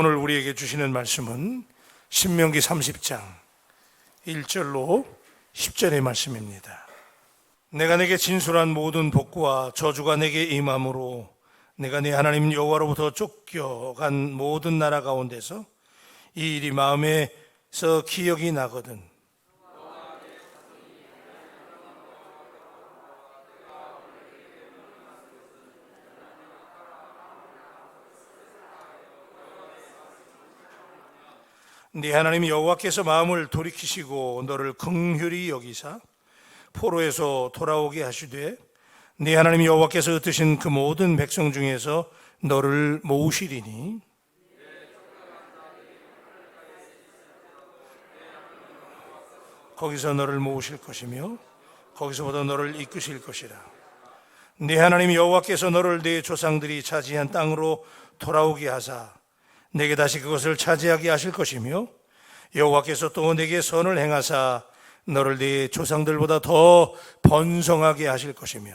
오늘 우리에게 주시는 말씀은 신명기 30장 1절로 10절의 말씀입니다. 내가 내게 진술한 모든 복과 저주가 내게 임함으로 내가 네 하나님 여호와로부터 쫓겨간 모든 나라 가운데서 이 일이 마음에서 기억이 나거든 네 하나님 여호와께서 마음을 돌이키시고 너를 긍휼히 여기사 포로에서 돌아오게 하시되 네 하나님 여호와께서 흩으신 그 모든 백성 중에서 너를 모으시리니 거기서 너를 모으실 것이며 거기서부터 너를 이끄실 것이라. 네 하나님 여호와께서 너를 네 조상들이 차지한 땅으로 돌아오게 하사 내게 다시 그것을 차지하게 하실 것이며 여호와께서 또 내게 선을 행하사 너를 네 조상들보다 더 번성하게 하실 것이며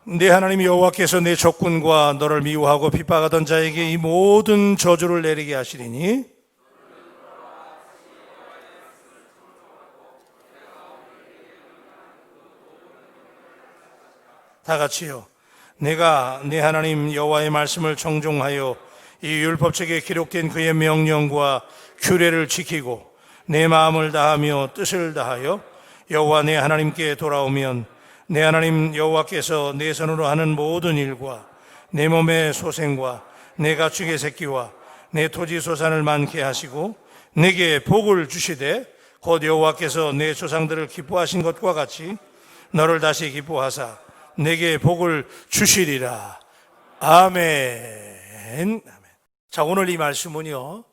네 하나님 여호와께서 네 적군과 너를 미워하고 핍박하던 자에게 이 모든 저주를 내리게 하시리니 다 같이요. 내가 네 하나님 여호와의 말씀을 청종하여 이 율법책에 기록된 그의 명령과 규례를 지키고 내 마음을 다하며 뜻을 다하여 여호와 내 하나님께 돌아오면 내 하나님 여호와께서 내 손으로 하는 모든 일과 내 몸의 소생과 내 가축의 새끼와 내 토지 소산을 많게 하시고 내게 복을 주시되 곧 여호와께서 내 조상들을 기뻐하신 것과 같이 너를 다시 기뻐하사 내게 복을 주시리라. 아멘. 자, 오늘 이 말씀은요,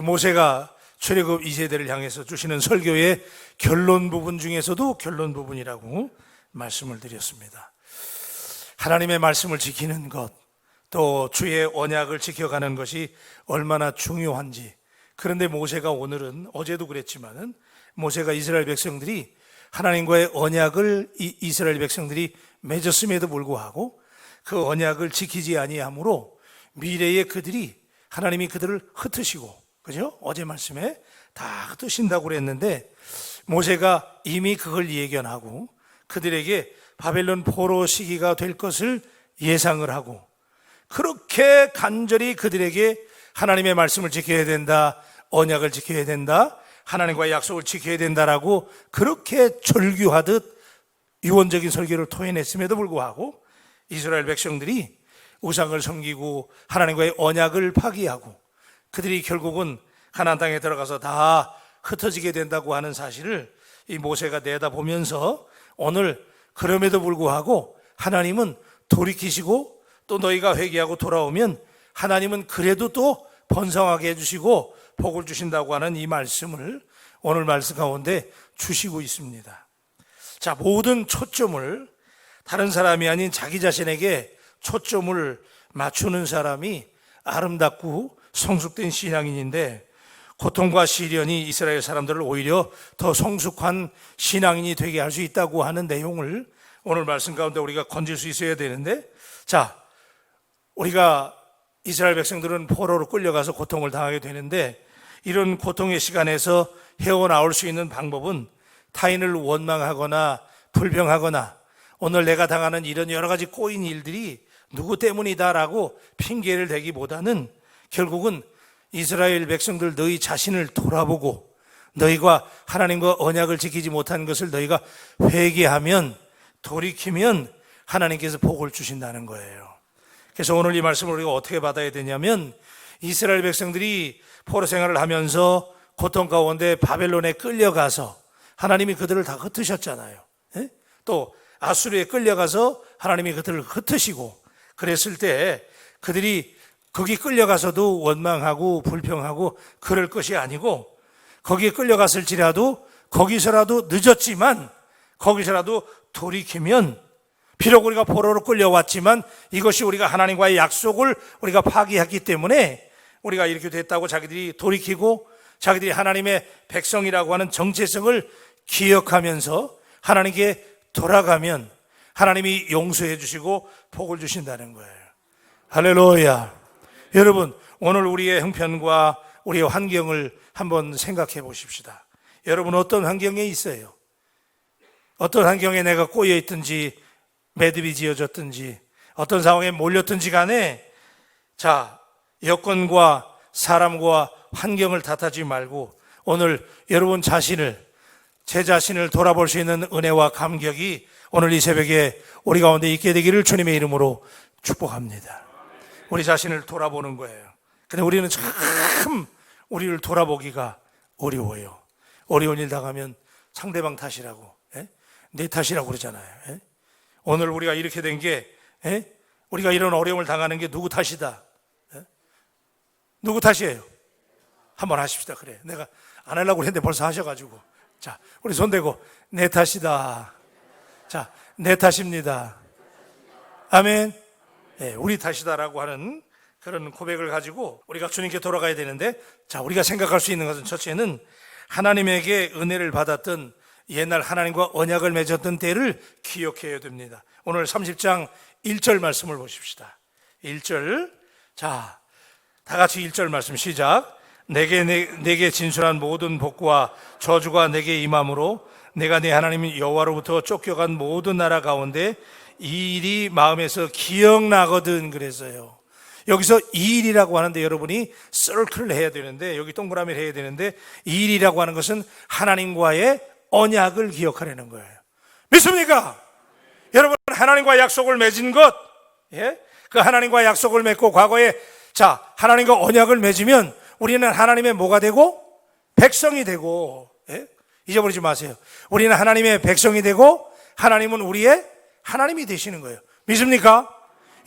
모세가 출애굽 2세대를 향해서 주시는 설교의 결론 부분 중에서도 결론 부분이라고 말씀을 드렸습니다. 하나님의 말씀을 지키는 것, 또 주의 언약을 지켜가는 것이 얼마나 중요한지. 그런데 모세가 오늘은, 어제도 그랬지만은 모세가 이스라엘 백성들이 하나님과의 언약을 이스라엘 백성들이 맺었음에도 불구하고 그 언약을 지키지 아니하므로 미래에 그들이 하나님이 그들을 흩으시고, 그죠? 어제 말씀에 다 흩으신다고 그랬는데 모세가 이미 그걸 예견하고 그들에게 바벨론 포로 시기가 될 것을 예상을 하고 그렇게 간절히 그들에게 하나님의 말씀을 지켜야 된다, 언약을 지켜야 된다, 하나님과의 약속을 지켜야 된다라고 그렇게 절규하듯 유언적인 설교를 토해냈음에도 불구하고 이스라엘 백성들이 우상을 섬기고 하나님과의 언약을 파기하고 그들이 결국은 가나안 땅에 들어가서 다 흩어지게 된다고 하는 사실을 이 모세가 내다보면서 오늘 그럼에도 불구하고 하나님은 돌이키시고 또 너희가 회개하고 돌아오면 하나님은 그래도 또 번성하게 해주시고 복을 주신다고 하는 이 말씀을 오늘 말씀 가운데 주시고 있습니다. 자, 모든 초점을 다른 사람이 아닌 자기 자신에게 초점을 맞추는 사람이 아름답고 성숙된 신앙인인데 고통과 시련이 이스라엘 사람들을 오히려 더 성숙한 신앙인이 되게 할 수 있다고 하는 내용을 오늘 말씀 가운데 우리가 건질 수 있어야 되는데, 자, 우리가 이스라엘 백성들은 포로로 끌려가서 고통을 당하게 되는데 이런 고통의 시간에서 헤어나올 수 있는 방법은 타인을 원망하거나 불평하거나 오늘 내가 당하는 이런 여러 가지 꼬인 일들이 누구 때문이다라고 핑계를 대기보다는 결국은 이스라엘 백성들 너희 자신을 돌아보고 너희가 하나님과 언약을 지키지 못한 것을 너희가 회개하면 돌이키면 하나님께서 복을 주신다는 거예요. 그래서 오늘 이 말씀을 우리가 어떻게 받아야 되냐면 이스라엘 백성들이 포로 생활을 하면서 고통 가운데 바벨론에 끌려가서 하나님이 그들을 다 흩으셨잖아요. 또 아수르에 끌려가서 하나님이 그들을 흩으시고 그랬을 때 그들이 거기 끌려가서도 원망하고 불평하고 그럴 것이 아니고 거기에 끌려갔을지라도 거기서라도 늦었지만 거기서라도 돌이키면 비록 우리가 포로로 끌려왔지만 이것이 우리가 하나님과의 약속을 우리가 파기했기 때문에 우리가 이렇게 됐다고 자기들이 돌이키고 자기들이 하나님의 백성이라고 하는 정체성을 기억하면서 하나님께 돌아가면 하나님이 용서해 주시고 복을 주신다는 거예요. 할렐루야. 여러분, 오늘 우리의 형편과 우리의 환경을 한번 생각해 보십시다. 여러분, 어떤 환경에 있어요? 어떤 환경에 내가 꼬여 있든지 매듭이 지어졌든지 어떤 상황에 몰렸든지 간에, 자, 여건과 사람과 환경을 탓하지 말고 오늘 여러분 자신을, 제 자신을 돌아볼 수 있는 은혜와 감격이 오늘 이 새벽에 우리 가운데 있게 되기를 주님의 이름으로 축복합니다. 우리 자신을 돌아보는 거예요. 근데 우리는 참 우리를 돌아보기가 어려워요. 어려운 일 당하면 상대방 탓이라고, 내 탓이라고 그러잖아요. 오늘 우리가 이렇게 된 게, 우리가 이런 어려움을 당하는 게 누구 탓이다? 누구 탓이에요? 한번 하십시다. 그래, 내가 안 하려고 했는데 벌써 하셔가지고. 자, 우리 손 대고 내 탓이다. 자, 내 탓입니다. 아멘. 우리 탓이다라고 하는 그런 고백을 가지고 우리가 주님께 돌아가야 되는데, 자, 우리가 생각할 수 있는 것은 첫째는 하나님에게 은혜를 받았던 옛날 하나님과 언약을 맺었던 때를 기억해야 됩니다. 오늘 30장 1절 말씀을 보십시다. 1절. 자, 다 같이 1절 말씀 시작. 내게 진술한 모든 복과 저주가 내게 임함으로 내가 내 하나님 여호와로부터 쫓겨간 모든 나라 가운데 이 일이 마음에서 기억나거든 그랬어요. 여기서 이 일이라고 하는데 여러분이 서클을 해야 되는데, 여기 동그라미를 해야 되는데, 이 일이라고 하는 것은 하나님과의 언약을 기억하려는 거예요. 믿습니까? 여러분, 하나님과 약속을 맺은 것, 그 하나님과 약속을 맺고 과거에, 자, 하나님과 언약을 맺으면 우리는 하나님의 뭐가 되고? 백성이 되고, 잊어버리지 마세요. 우리는 하나님의 백성이 되고 하나님은 우리의 하나님이 되시는 거예요. 믿습니까?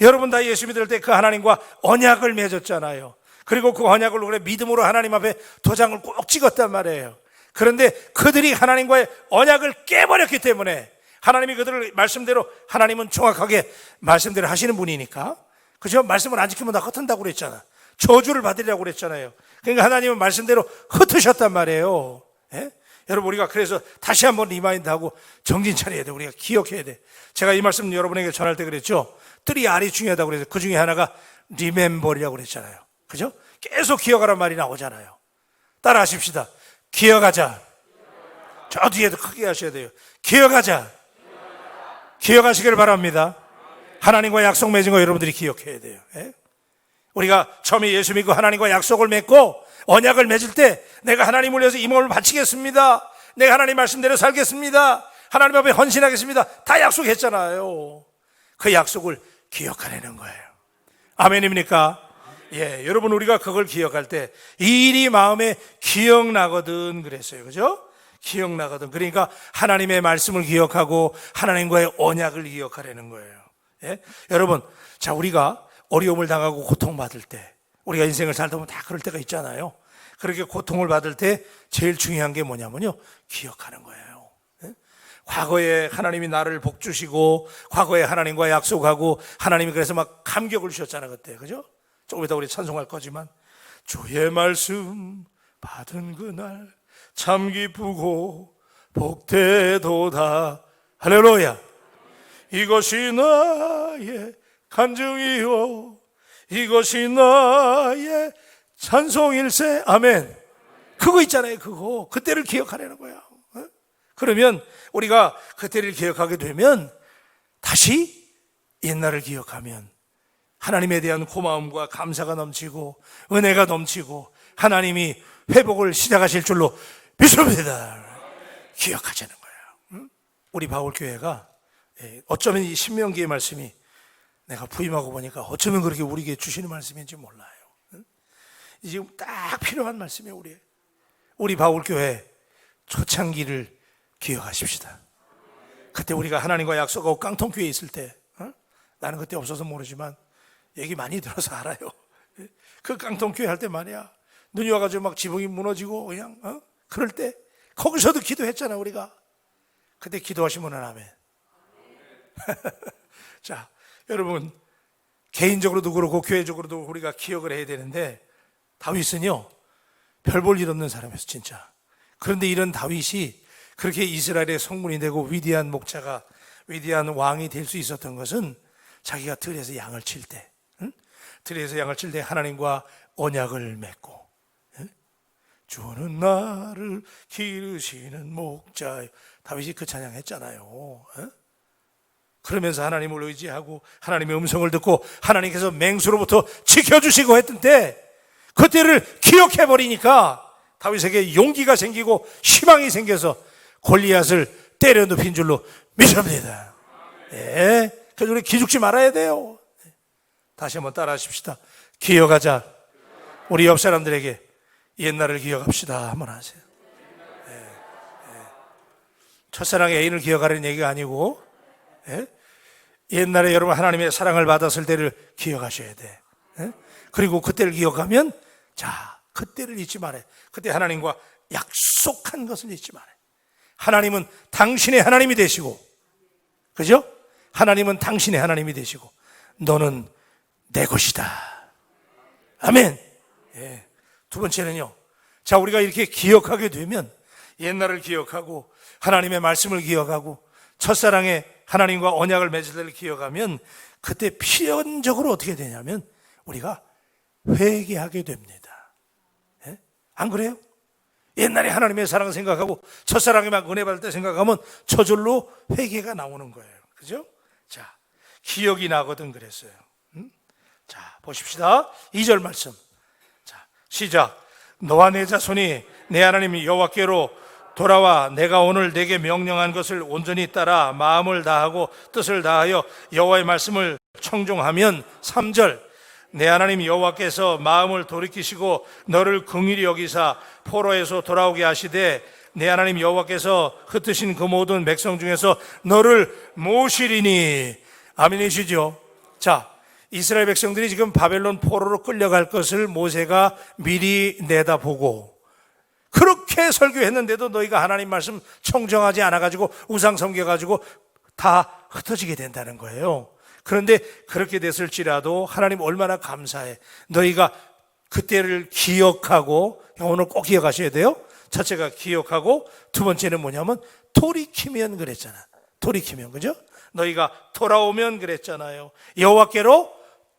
여러분 다 예수 믿을 때 그 하나님과 언약을 맺었잖아요. 그리고 그 언약을 그래 믿음으로 하나님 앞에 도장을 꼭 찍었단 말이에요. 그런데 그들이 하나님과의 언약을 깨버렸기 때문에 하나님이 그들을 말씀대로, 하나님은 정확하게 말씀대로 하시는 분이니까, 그죠? 말씀을 안 지키면 다 흩은다고 그랬잖아. 저주를 받으려고 그랬잖아요. 그러니까 하나님은 말씀대로 흩으셨단 말이에요. 여러분, 우리가 그래서 다시 한번 리마인드하고 정신 차려야 돼. 우리가 기억해야 돼. 제가 이 말씀 여러분에게 전할 때 그랬죠. 뜰이 알이 중요하다고 그래서 그 중에 하나가 리멤버리라고 그랬잖아요. 그죠? 계속 기억하란 말이 나오잖아요. 따라 하십시다. 기억하자. 저 뒤에도 크게 하셔야 돼요. 기억하자. 기억하시길 바랍니다. 하나님과 약속 맺은 거 여러분들이 기억해야 돼요. 우리가 처음에 예수 믿고 하나님과 약속을 맺고 언약을 맺을 때 내가 하나님을 위해서 이 몸을 바치겠습니다. 내가 하나님 말씀대로 살겠습니다. 하나님 앞에 헌신하겠습니다. 다 약속했잖아요. 그 약속을 기억하려는 거예요. 아멘입니까? 여러분, 우리가 그걸 기억할 때 이 일이 마음에 기억나거든 그랬어요. 그죠? 기억나거든. 그러니까 하나님의 말씀을 기억하고 하나님과의 언약을 기억하려는 거예요. 여러분, 자, 우리가 어려움을 당하고 고통받을 때, 우리가 인생을 살다 보면 다 그럴 때가 있잖아요. 그렇게 고통을 받을 때 제일 중요한 게 뭐냐면요, 기억하는 거예요. 과거에 하나님이 나를 복 주시고 과거에 하나님과 약속하고 하나님이 그래서 막 감격을 주셨잖아요. 그때, 그죠? 조금 이따 우리 찬송할 거지만, 주의 말씀 받은 그날 참 기쁘고 복되도다. 할렐루야. 이것이 나의 간증이요 이것이 나의 찬송일세. 아멘. 그거 있잖아요. 그거, 그때를 기억하려는 거야. 그러면 우리가 그때를 기억하게 되면 다시 옛날을 기억하면 하나님에 대한 고마움과 감사가 넘치고 은혜가 넘치고 하나님이 회복을 시작하실 줄로 믿습니다. 기억하자는 거예요. 우리 바울교회가 어쩌면 이 신명기의 말씀이 내가 부임하고 보니까 어쩌면 그렇게 우리에게 주시는 말씀인지 몰라요. 지금 딱 필요한 말씀이에요. 우리 바울교회 초창기를 기억하십시다. 그때 우리가 하나님과 약속하고 깡통교회에 있을 때, 나는 그때 없어서 모르지만 얘기 많이 들어서 알아요. 그 깡통교회 할 때 말이야, 눈이 와가지고 막 지붕이 무너지고 그냥 그럴 때 거기서도 기도했잖아. 우리가 그때 기도하시면 아멘. 자, 여러분, 개인적으로도 그렇고 교회적으로도 우리가 기억을 해야 되는데, 다윗은요 별 볼 일 없는 사람이었어 진짜. 그런데 이런 다윗이 그렇게 이스라엘의 성군이 되고 위대한 목자가, 위대한 왕이 될 수 있었던 것은 자기가 들에서 양을 칠 때, 들에서 양을 칠 때 하나님과 언약을 맺고, 주는 나를 기르시는 목자, 다윗이 그 찬양했잖아요. 그러면서 하나님을 의지하고 하나님의 음성을 듣고 하나님께서 맹수로부터 지켜주시고 했던 때, 그때를 기억해버리니까 다윗에게 용기가 생기고 희망이 생겨서 골리앗을 때려 눕힌 줄로 믿습니다. 네. 그래서 우리 기죽지 말아야 돼요. 다시 한번 따라 하십시다. 기억하자. 우리 옆 사람들에게 옛날을 기억합시다 한번 하세요. 네. 첫사랑의 애인을 기억하라는 얘기가 아니고, 옛날에 여러분 하나님의 사랑을 받았을 때를 기억하셔야 돼. 그리고 그때를 기억하면, 자, 그때를 잊지 말아요. 그때 하나님과 약속한 것을 잊지 말아요. 하나님은 당신의 하나님이 되시고, 그죠? 하나님은 당신의 하나님이 되시고, 너는 내 것이다. 아멘. 예. 두 번째는요, 자, 우리가 이렇게 기억하게 되면, 옛날을 기억하고 하나님의 말씀을 기억하고 첫사랑의 하나님과 언약을 맺을 때를 기억하면, 그때 필연적으로 어떻게 되냐면 우리가 회개하게 됩니다. 예? 안 그래요? 옛날에 하나님의 사랑을 생각하고 첫사랑에 막 은혜 받을 때 생각하면 저절로 회개가 나오는 거예요. 그죠? 자, 기억이 나거든 그랬어요. 자, 보십시다. 2절 말씀. 자, 시작. 너와 내 자손이 내 하나님 여호와께로 돌아와 내가 오늘 내게 명령한 것을 온전히 따라 마음을 다하고 뜻을 다하여 여호와의 말씀을 청종하면, 3절. 내 하나님 여호와께서 마음을 돌이키시고 너를 긍휼히 여기사 포로에서 돌아오게 하시되 내 하나님 여호와께서 흩으신 그 모든 백성 중에서 너를 모시리니. 아멘이시죠? 자, 이스라엘 백성들이 지금 바벨론 포로로 끌려갈 것을 모세가 미리 내다보고 그렇게 설교했는데도 너희가 하나님 말씀 청정하지 않아가지고 우상 섬겨가지고 다 흩어지게 된다는 거예요. 그런데 그렇게 됐을지라도 하나님 얼마나 감사해. 너희가 그때를 기억하고, 오늘 꼭 기억하셔야 돼요. 첫째가 기억하고, 두 번째는 뭐냐면 돌이키면 그랬잖아. 돌이키면, 그죠? 너희가 돌아오면 그랬잖아요. 여호와께로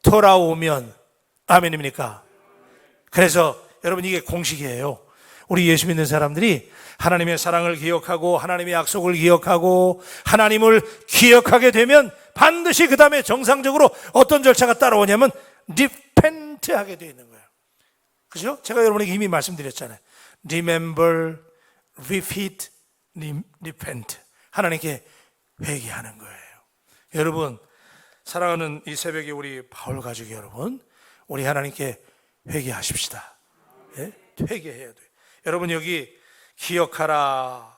돌아오면. 아멘입니까? 그래서 여러분 이게 공식이에요. 우리 예수 믿는 사람들이 하나님의 사랑을 기억하고 하나님의 약속을 기억하고 하나님을 기억하게 되면 반드시 그 다음에 정상적으로 어떤 절차가 따라오냐면 repent 하게 되어 있는 거예요. 그죠? 제가 여러분에게 이미 말씀드렸잖아요. Remember, repeat, repent. 하나님께 회개하는 거예요. 여러분, 사랑하는 이 새벽에 우리 바울 가족 여러분, 우리 하나님께 회개하십시다. 예? 회개해야 돼요. 여러분 여기 기억하라,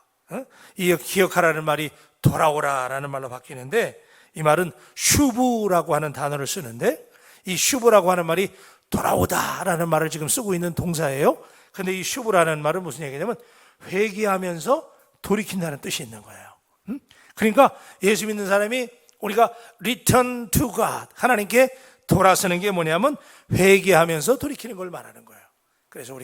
이 기억하라는 말이 돌아오라라는 말로 바뀌는데, 이 말은 슈브라고 하는 단어를 쓰는데, 이 슈브라고 하는 말이 돌아오다라는 말을 지금 쓰고 있는 동사예요. 근데 이 슈브라는 말은 무슨 얘기냐면 회개하면서 돌이킨다는 뜻이 있는 거예요. 그러니까 예수 믿는 사람이 우리가 return to God, 하나님께 돌아서는 게 뭐냐면 회개하면서 돌이키는 걸 말하는 거예요. 그래서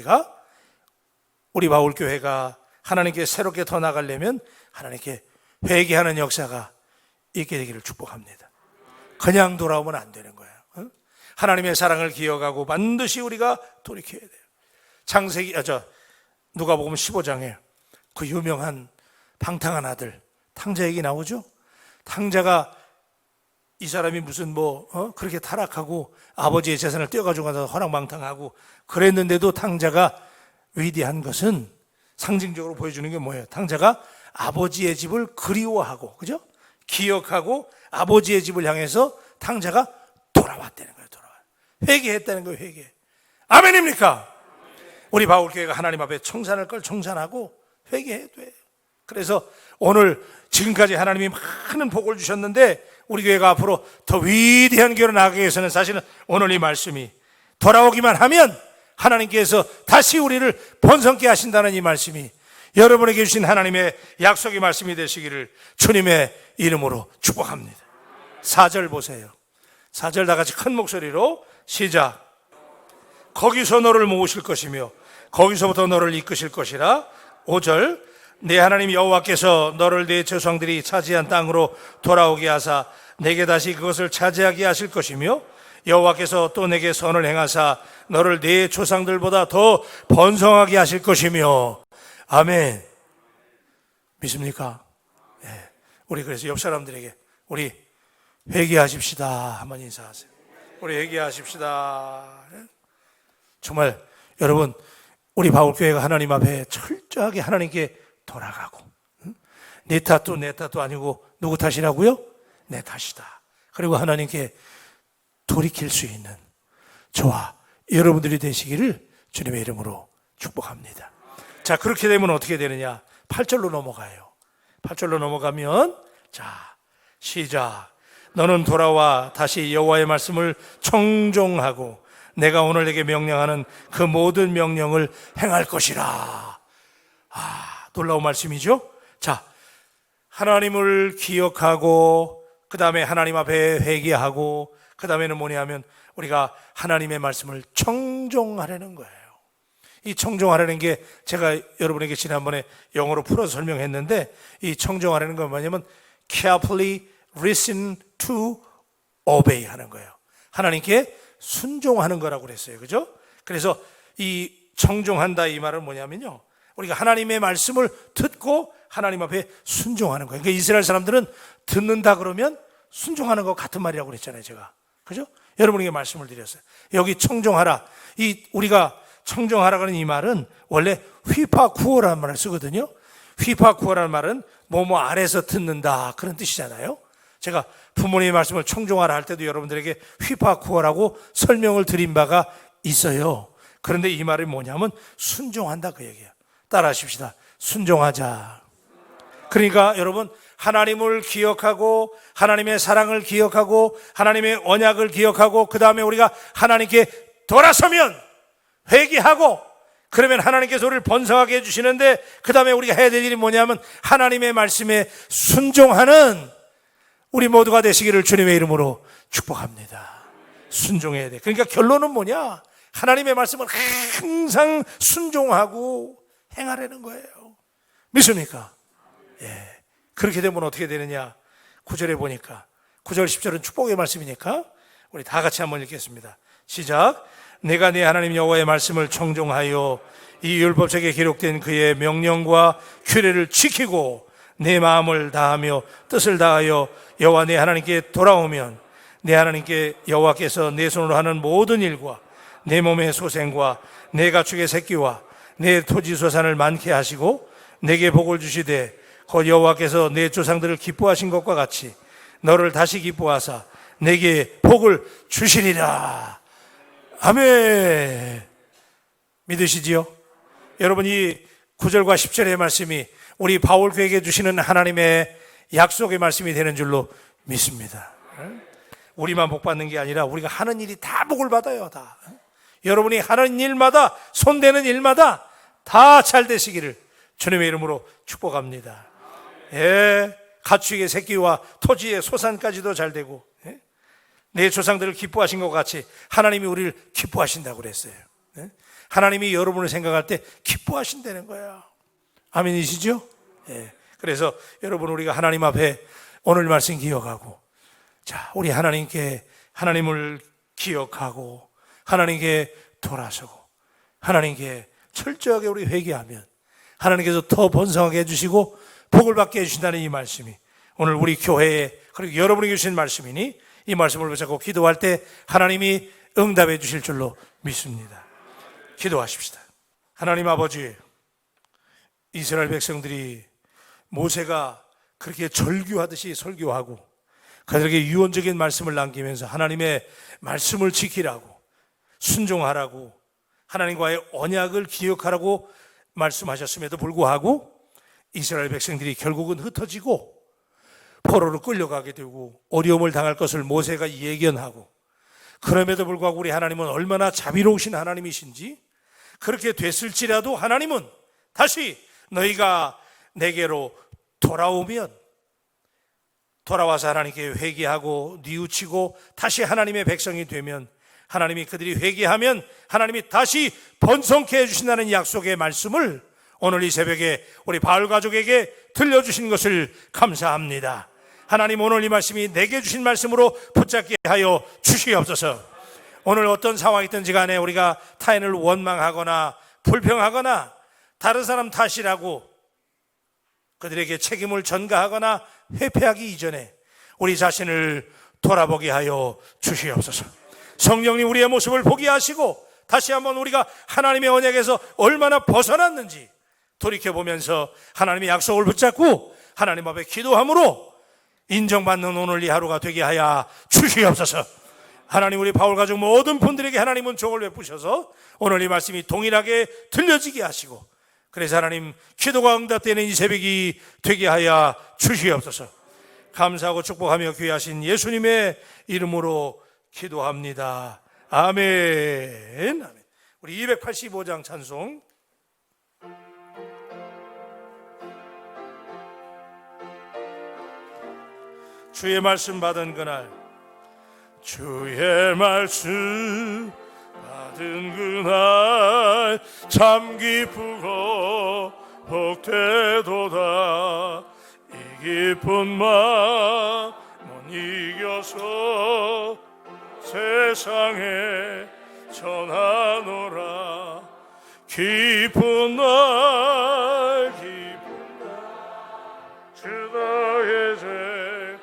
우리 바울교회가 하나님께 새롭게 더 나가려면 하나님께 회개하는 역사가 있게 되기를 축복합니다. 그냥 돌아오면 안 되는 거예요. 하나님의 사랑을 기억하고 반드시 우리가 돌이켜야 돼요. 누가복음 15장에 그 유명한 방탕한 아들 탕자 얘기 나오죠. 탕자가 이 사람이 무슨 그렇게 타락하고 아버지의 재산을 떼어가지고 가서 허랑방탕하고 그랬는데도 탕자가 위대한 것은 상징적으로 보여주는 게 뭐예요? 탕자가 아버지의 집을 그리워하고, 그죠? 기억하고 아버지의 집을 향해서 탕자가 돌아왔다는 거예요. 회개했다는 거예요. 회개. 아멘입니까? 우리 바울교회가 하나님 앞에 청산할 걸 청산하고 회개해야 돼요. 그래서 오늘 지금까지 하나님이 많은 복을 주셨는데 우리 교회가 앞으로 더 위대한 교회로 나가기 위해서는 사실은 오늘 이 말씀이 돌아오기만 하면 하나님께서 다시 우리를 번성케 하신다는 이 말씀이 여러분에게 주신 하나님의 약속의 말씀이 되시기를 주님의 이름으로 축복합니다. 4절 보세요. 4절 다 같이 큰 목소리로 시작. 거기서 너를 모으실 것이며 거기서부터 너를 이끄실 것이라. 5절, 내 하나님 여호와께서 너를 내 조상들이 차지한 땅으로 돌아오게 하사 내게 다시 그것을 차지하게 하실 것이며, 여호와께서 또 내게 선을 행하사 너를 내 조상들보다 더 번성하게 하실 것이며. 아멘. 믿습니까? 네. 우리 그래서 옆 사람들에게 우리 회개하십시다 한번 인사하세요. 우리 회개하십시다. 정말 여러분, 우리 바울교회가 하나님 앞에 철저하게 하나님께 돌아가고, 내 탓도 내 탓도 아니고 누구 탓이라고요? 내 탓이다. 그리고 하나님께 돌이킬 수 있는 저와 여러분들이 되시기를 주님의 이름으로 축복합니다. 자, 그렇게 되면 어떻게 되느냐? 8절로 넘어가요. 8절로 넘어가면, 자, 시작. 너는 돌아와 다시 여호와의 말씀을 청종하고 내가 오늘 내게 명령하는 그 모든 명령을 행할 것이라. 놀라운 말씀이죠? 자, 하나님을 기억하고, 그 다음에 하나님 앞에 회개하고, 그 다음에는 뭐냐 하면 우리가 하나님의 말씀을 청종하려는 거예요. 이 청종하려는 게 제가 여러분에게 지난번에 영어로 풀어서 설명했는데, 이 청종하려는 건 뭐냐면 carefully listen to obey 하는 거예요. 하나님께 순종하는 거라고 그랬어요. 그죠? 그래서 이 청종한다 이 말은 뭐냐면요, 우리가 하나님의 말씀을 듣고 하나님 앞에 순종하는 거예요. 그러니까 이스라엘 사람들은 듣는다 그러면 순종하는 것 같은 말이라고 그랬잖아요, 제가. 그죠? 여러분에게 말씀을 드렸어요. 여기 청종하라. 우리가 청종하라고 하는 이 말은 원래 휘파구어라는 말을 쓰거든요. 휘파구어라는 말은 뭐뭐 아래서 듣는다 그런 뜻이잖아요. 제가 부모님의 말씀을 청종하라 할 때도 여러분들에게 휘파구어라고 설명을 드린 바가 있어요. 그런데 이 말이 뭐냐면 순종한다 그 얘기예요. 따라 하십시다. 순종하자. 그러니까 여러분, 하나님을 기억하고 하나님의 사랑을 기억하고 하나님의 언약을 기억하고 그 다음에 우리가 하나님께 돌아서면, 회개하고, 그러면 하나님께서 우리를 번성하게 해주시는데, 그 다음에 우리가 해야 될 일이 뭐냐면 하나님의 말씀에 순종하는 우리 모두가 되시기를 주님의 이름으로 축복합니다. 순종해야 돼. 그러니까 결론은 뭐냐? 하나님의 말씀을 항상 순종하고 행하려는 거예요. 믿습니까? 예. 그렇게 되면 어떻게 되느냐? 9절에 보니까, 9절 10절은 축복의 말씀이니까 우리 다 같이 한번 읽겠습니다. 시작. 내가 네 하나님 여호와의 말씀을 청종하여 이 율법책에 기록된 그의 명령과 규례를 지키고 내 마음을 다하며 뜻을 다하여 여호와 내 하나님께 돌아오면, 내 하나님께 여호와께서 내 손으로 하는 모든 일과 내 몸의 소생과 내 가축의 새끼와 내 토지 소산을 많게 하시고 내게 복을 주시되 곧 여호와께서 내 조상들을 기뻐하신 것과 같이 너를 다시 기뻐하사 내게 복을 주시리라. 아멘. 믿으시지요? 여러분, 이 9절과 10절의 말씀이 우리 바울교회에게 주시는 하나님의 약속의 말씀이 되는 줄로 믿습니다. 우리만 복 받는 게 아니라 우리가 하는 일이 다 복을 받아요. 다. 여러분이 하는 일마다, 손대는 일마다 다 잘 되시기를 주님의 이름으로 축복합니다. 예, 가축의 새끼와 토지의 소산까지도 잘 되고, 예? 내 조상들을 기뻐하신 것 같이 하나님이 우리를 기뻐하신다고 그랬어요. 예? 하나님이 여러분을 생각할 때 기뻐하신다는 거예요. 아멘이시죠? 예. 그래서 여러분, 우리가 하나님 앞에 오늘 말씀 기억하고, 자, 우리 하나님을 기억하고 하나님께 돌아서고 하나님께 철저하게 우리 회개하면 하나님께서 더 번성하게 해주시고 복을 받게 해주신다는 이 말씀이 오늘 우리 교회에, 그리고 여러분에게 주신 말씀이니 이 말씀을 붙잡고 기도할 때 하나님이 응답해 주실 줄로 믿습니다. 기도하십시다. 하나님 아버지, 이스라엘 백성들이 모세가 그렇게 절규하듯이 설교하고 그들에게 유언적인 말씀을 남기면서 하나님의 말씀을 지키라고, 순종하라고, 하나님과의 언약을 기억하라고 말씀하셨음에도 불구하고 이스라엘 백성들이 결국은 흩어지고 포로로 끌려가게 되고 어려움을 당할 것을 모세가 예견하고, 그럼에도 불구하고 우리 하나님은 얼마나 자비로우신 하나님이신지, 그렇게 됐을지라도 하나님은 다시 너희가 내게로 돌아오면, 돌아와서 하나님께 회개하고 뉘우치고 다시 하나님의 백성이 되면 하나님이 그들이 회개하면 하나님이 다시 번성케 해주신다는 약속의 말씀을 오늘 이 새벽에 우리 바울 가족에게 들려주신 것을 감사합니다. 하나님, 오늘 이 말씀이 내게 주신 말씀으로 붙잡게 하여 주시옵소서. 오늘 어떤 상황이든지 간에 우리가 타인을 원망하거나 불평하거나 다른 사람 탓이라고 그들에게 책임을 전가하거나 회피하기 이전에 우리 자신을 돌아보게 하여 주시옵소서. 성령님, 우리의 모습을 보게 하시고 다시 한번 우리가 하나님의 언약에서 얼마나 벗어났는지 돌이켜보면서 하나님의 약속을 붙잡고 하나님 앞에 기도함으로 인정받는 오늘 이 하루가 되게 하여 주시옵소서. 하나님, 우리 바울 가족 모든 분들에게 하나님은 종을 베푸셔서 오늘 이 말씀이 동일하게 들려지게 하시고, 그래서 하나님 기도가 응답되는 이 새벽이 되게 하여 주시옵소서. 감사하고 축복하며 귀하신 예수님의 이름으로 기도합니다. 아멘. 아멘. 우리 285장 찬송. 주의 말씀 받은 그날, 주의 말씀 받은 그날 참 기쁘고 복되도다. 이 깊은 마음 못 이겨서 세상에 전하노라. 기쁜 날 주 나의 죄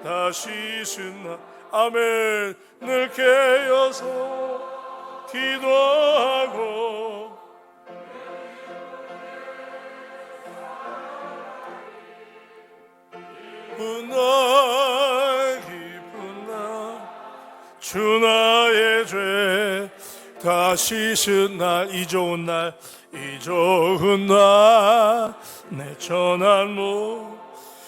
다 씻은 날. 아멘. 늘 깨어서 기도하고 기쁜 날 주 나의 죄 다 씻은 날. 이 좋은 날, 이 좋은 날 내 전한 몸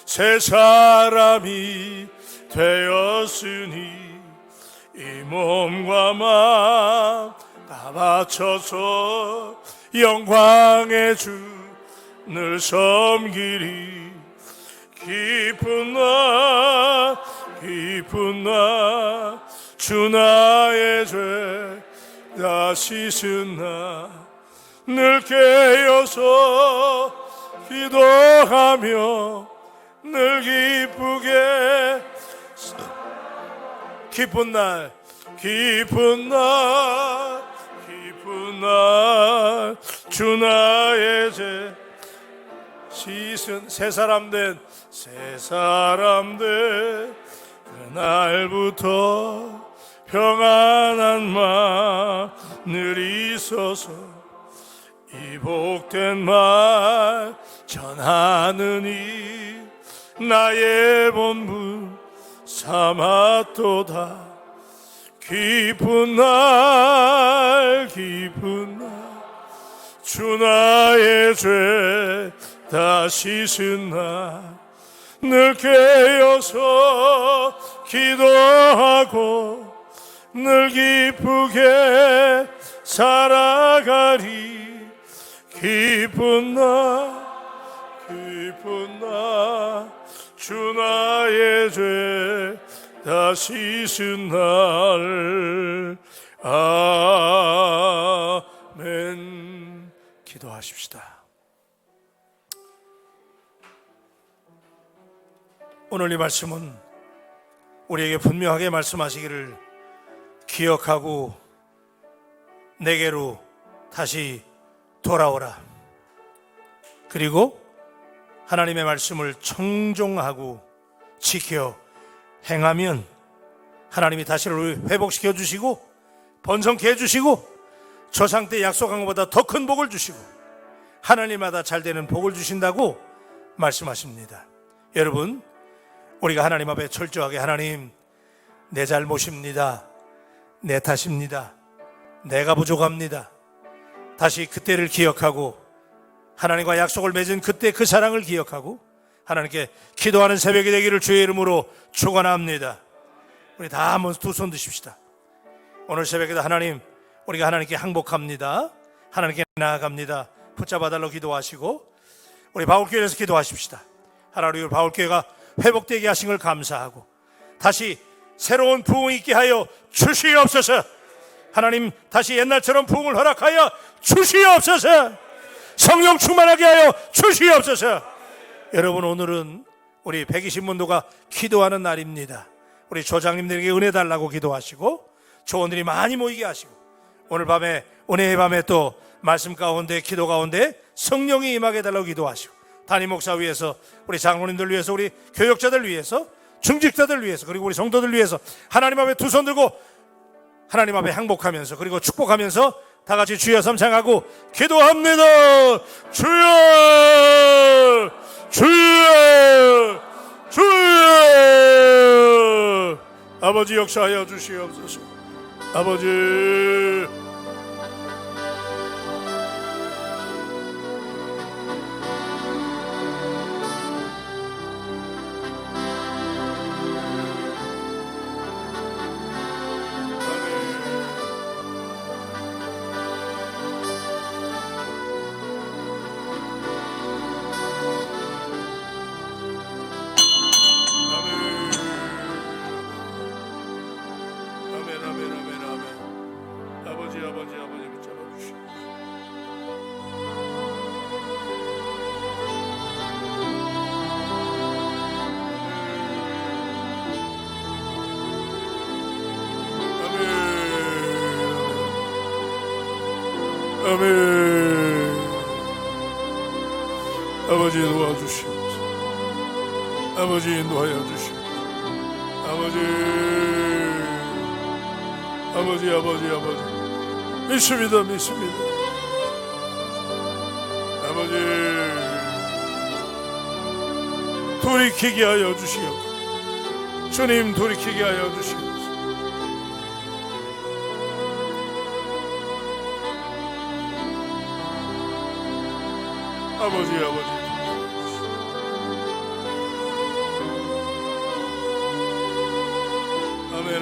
새 사람이 되었으니 이 몸과 마음 다 바쳐서 영광의 주를 섬기리. 기쁜 날 주 나의 죄 다 씻은 날. 늘 깨어서 기도하며 늘 기쁘게 기쁜 날 주 나의 죄 씻은 새 사람 된 그날부터 평안한 마늘 있어서 이 복된 말 전하느니 나의 본분 삼았도다. 기쁜 날 주 나의 죄 다 씻은 날. 늘 깨어서 기도하고 늘 기쁘게 살아가리. 기쁜 날 주 나의 죄 다 씻은 날. 아멘. 기도하십시다. 오늘 이 말씀은 우리에게 분명하게 말씀하시기를 기억하고 내게로 다시 돌아오라. 그리고 하나님의 말씀을 청종하고 지켜 행하면 하나님이 다시 우리를 회복시켜 주시고 번성케 해주시고 조상 때 약속한 것보다 더 큰 복을 주시고 하나님마다 잘 되는 복을 주신다고 말씀하십니다. 여러분, 우리가 하나님 앞에 철저하게 하나님, 내 잘못입니다, 내 탓입니다, 내가 부족합니다, 다시 그때를 기억하고 하나님과 약속을 맺은 그때 그 사랑을 기억하고 하나님께 기도하는 새벽이 되기를 주의 이름으로 축원합니다. 우리 다 한번 두 손 드십시다. 오늘 새벽에도 하나님, 우리가 하나님께 항복합니다. 하나님께 나아갑니다. 붙잡아달라고 기도하시고 우리 바울교회에서 기도하십시다. 하나님, 우리 바울교회가 회복되게 하신 걸 감사하고 다시 새로운 부흥이 있게 하여 주시옵소서. 하나님 다시 옛날처럼 부흥을 허락하여 주시옵소서. 성령 충만하게 하여 주시옵소서. 여러분, 오늘은 우리 120문도가 기도하는 날입니다. 우리 조장님들에게 은혜 달라고 기도하시고 조원들이 많이 모이게 하시고 오늘 밤에 은혜의 밤에 또 말씀 가운데 기도 가운데 성령이 임하게 달라고 기도하시고 담임 목사 위해서 우리 장로님들 위해서 우리 교역자들 위해서 중직자들 위해서 그리고 우리 성도들 위해서 하나님 앞에 두 손 들고 하나님 앞에 항복하면서 그리고 축복하면서 다 같이 주여 삼창하고 기도합니다. 주여 주여 주여. 아버지 역사하여 주시옵소서. 아버지 아멘. 아버지 도와주시옵소서. 아버지 인도하여 주시옵소서. 아버지 믿습니다. 아버지 돌이키게 하여 주시옵소서. 주님 돌이키게 하여 주시옵소서. 아버지 아멘.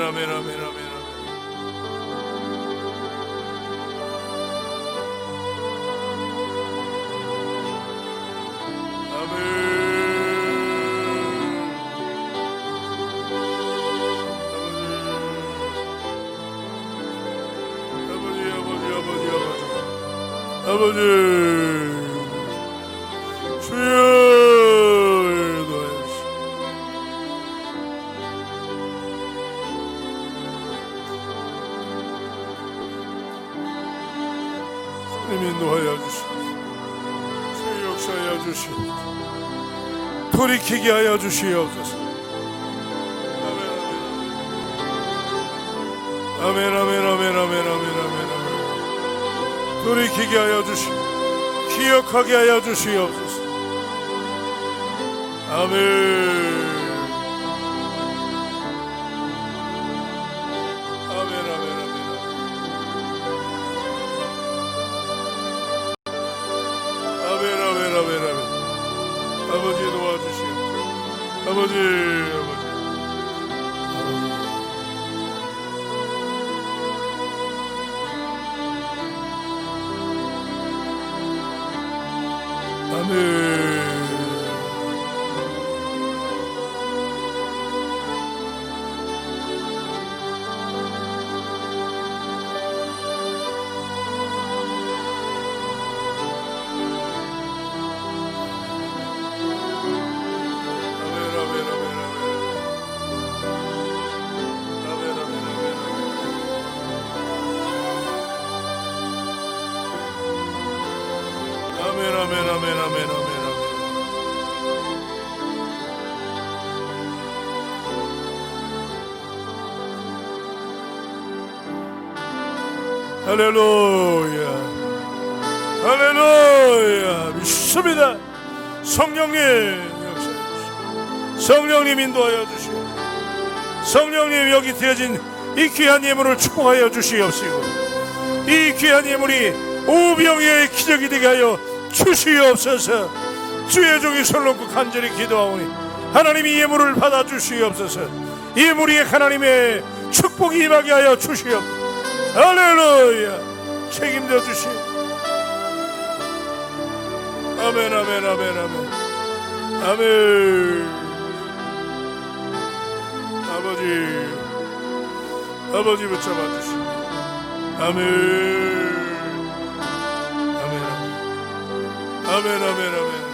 아버지 주여 주님 인도하여 주시옵소서. 주의 역사하여 주시옵소서. 돌이키게 하여 주시옵소서. 아멘. 돌이키게 하여 주시옵소서. 기억하게 하여 주시옵소서. 아멘. 아버지 도와주시옵소서. 아버지 아멘. 할렐루야. 믿습니다. 성령님 역사해 주시고 성령님 인도하여 주시고 성령님 여기 되어진 이 귀한 예물을 축복하여 주시옵시고 이 귀한 예물이 오병이의 기적이 되게 하여 주시옵소서. 주의 종이 손놓고 간절히 기도하오니 하나님 이 예물을 받아 주시옵소서. 이 예물이 하나님의 축복이 임하게 하여 주시옵소서. 할렐루야. 책임져 주시오. 아멘. 아버지 붙잡아 주시오. 아멘. 아멘. 아멘. 아멘. 아멘.